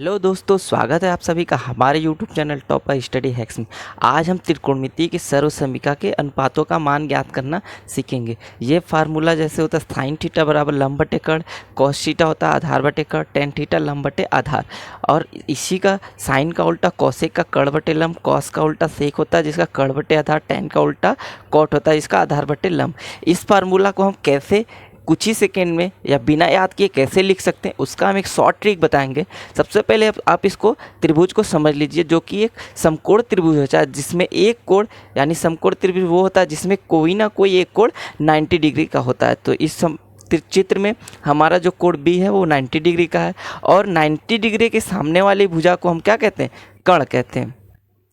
Hello दोस्तों, स्वागत है आप सभी का हमारे YouTube channel top study hacks में। आज हम त्रिकोणमिति की सर्वसमीका के अनुपातों का मान ज्ञात करना सीखेंगे। ये फार्मूला जैसे होता है साइन थीटा बराबर लंब बटे कर्ण, कॉस थीटा होता है आधार बटे कर्ण, टेन थीटा लंब बटे आधार। और इसी का साइन का उल्टा कॉसेक का कर्ण बटे लंब, कॉस का उल्टा सेक होता है जिसका कर्ण बटे आधार, टेन का उल्टा कॉट होता है जिसका आधार बटे लंब। इस फार्मूला को हम कैसे कुछ ही सेकेंड में या बिना याद किए कैसे लिख सकते हैं उसका हम एक शॉर्ट ट्रिक बताएंगे। सबसे पहले आप इसको त्रिभुज को समझ लीजिए, जो कि एक समकोण त्रिभुज होता है जिसमें एक कोण यानी समकोण त्रिभुज वो होता है जिसमें कोई ना कोई एक कोण 90 डिग्री का होता है। तो इस चित्र में हमारा जो कोण बी है वो 90 डिग्री का है और 90 डिग्री के सामने वाली भुजा को हम क्या कहते हैं? कर्ण कहते हैं।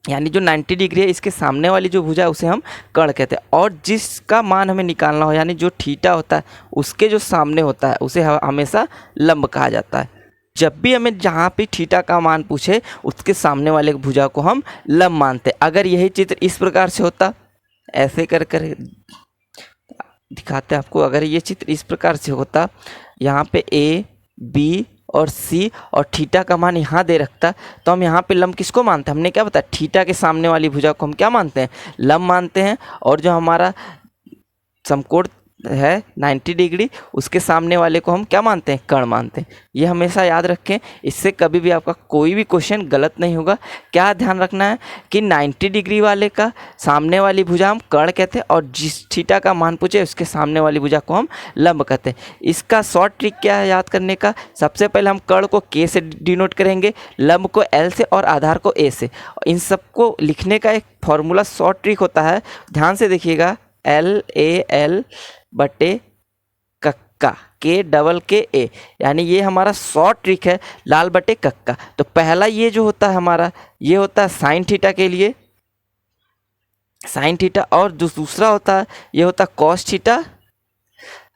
यानी जो 90 डिग्री है इसके सामने वाली जो भुजा है उसे हम कर्ण कहते हैं। और जिसका मान हमें निकालना हो यानी जो थीटा होता है उसके जो सामने होता है उसे हमेशा लंब कहा जाता है। जब भी हमें जहाँ पे थीटा का मान पूछे उसके सामने वाले भुजा को हम लंब मानते हैं। अगर यही चित्र इस प्रकार से होता, ऐसे कर कर दिखाते हैं आपको, अगर ये चित्र इस प्रकार से होता, यहाँ पे ए बी और सी और थीटा का मान यहाँ दे रखता, तो हम यहाँ पे लंब किसको मानते हैं? हमने क्या बताया? थीटा के सामने वाली भुजा को हम क्या मानते हैं? लंब मानते हैं। और जो हमारा समकोण है 90 डिग्री उसके सामने वाले को हम क्या मानते हैं? कर्ण मानते हैं। ये हमेशा याद रखें, इससे कभी भी आपका कोई भी क्वेश्चन गलत नहीं होगा। क्या ध्यान रखना है कि 90 डिग्री वाले का सामने वाली भुजा हम कर्ण कहते हैं और जिस थीटा का मान पूछे उसके सामने वाली भुजा को हम लंब कहते हैं। इसका शॉर्ट ट्रिक क्या है याद करने का? सबसे पहले हम कर्ण को के से डिनोट करेंगे, लंब को एल से और आधार को ए से। इन सबको लिखने का एक फॉर्मूला शॉर्ट ट्रिक होता है, ध्यान से देखिएगा, LAL बटे कक्का के डबल के ए, यानी ये हमारा शॉर्ट ट्रिक है लाल बटे कक्का। तो पहला ये जो होता है हमारा, ये होता है साइन थीटा के लिए साइन थीटा, और जो दूसरा होता है ये होता है कॉस थीटा।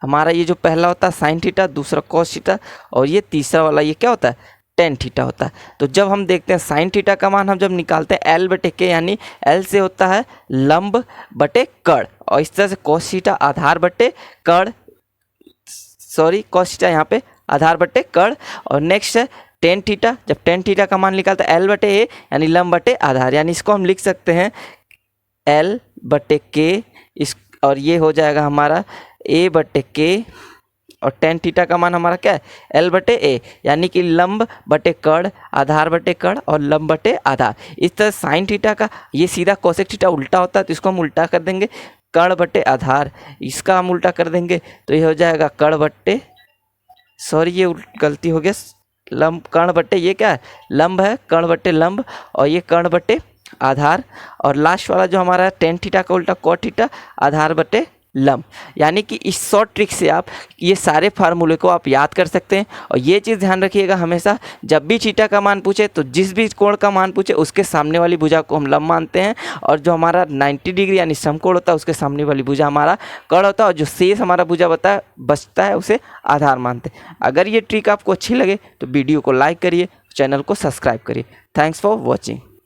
हमारा ये जो पहला होता है साइन थीटा, दूसरा कॉस थीटा, और ये तीसरा वाला ये क्या होता है? टेन थीटा होता है। तो जब हम देखते हैं साइन थीटा का मान हम जब निकालते हैं एल बटे के, यानी एल से होता है लंब बटे कर्ण, और इस तरह से कॉस थीटा आधार बटे कर्ण, कॉस थीटा यहाँ पे आधार बटे कर्ण। और नेक्स्ट है टेन थीटा, जब टेन थीटा का मान निकालते हैं एल बटे ए यानी लंब बटे आधार, यानी इसको हम लिख सकते हैं एल बटे के, इस और ये हो जाएगा हमारा ए बटे के, और टेन थीटा का मान हमारा क्या है? एल बटे ए, यानी कि लंब बटे कर्ण, आधार बटे कर्ण और लंब बटे आधार। इस तरह साइन थीटा का ये सीधा कोसेक थीटा उल्टा होता है, तो इसको हम उल्टा कर देंगे, कर्ण बटे आधार, इसका हम उल्टा कर देंगे तो ये हो जाएगा कर्ण बटे, ये गलती हो गया, लंब कर्ण बटे, ये क्या है? लंब है, कर्ण बटे लंब, और ये कर्ण बटे आधार। और लास्ट वाला जो हमारा टेन थीटा का उल्टा कॉट थीटा आधार बटे लंब। यानी कि इस शॉर्ट ट्रिक से आप ये सारे फार्मूले को आप याद कर सकते हैं। और ये चीज़ ध्यान रखिएगा, हमेशा जब भी थीटा का मान पूछे तो जिस भी कोण का मान पूछे उसके सामने वाली भुजा को हम लंब मानते हैं, और जो हमारा 90 डिग्री यानी समकोण होता है उसके सामने वाली भुजा हमारा कर्ण होता है, और जो शेष हमारा भुजा बचता है उसे आधार मानते हैं। अगर ये ट्रिक आपको अच्छी लगे तो वीडियो को लाइक करिए, चैनल को सब्सक्राइब करिए। Thanks for watching.